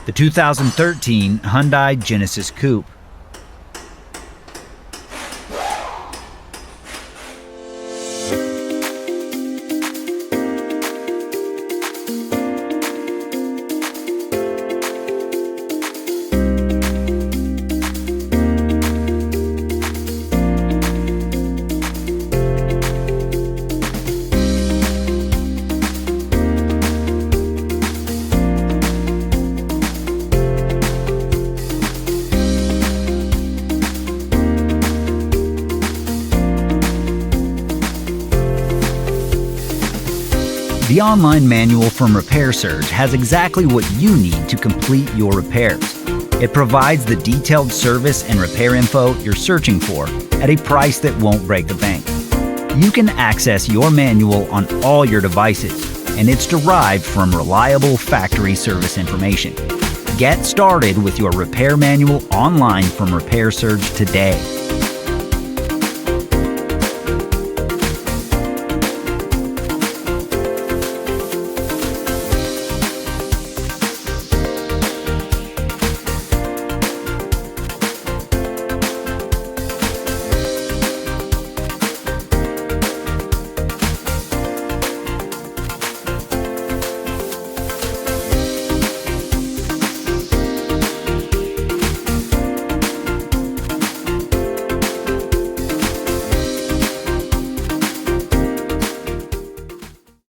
The 2013 Hyundai Genesis Coupe. The online manual from Repair Surge has exactly what you need to complete your repairs. It provides the detailed service and repair info you're searching for at a price that won't break the bank. You can access your manual on all your devices, and it's derived from reliable factory service information. Get started with your repair manual online from Repair Surge today.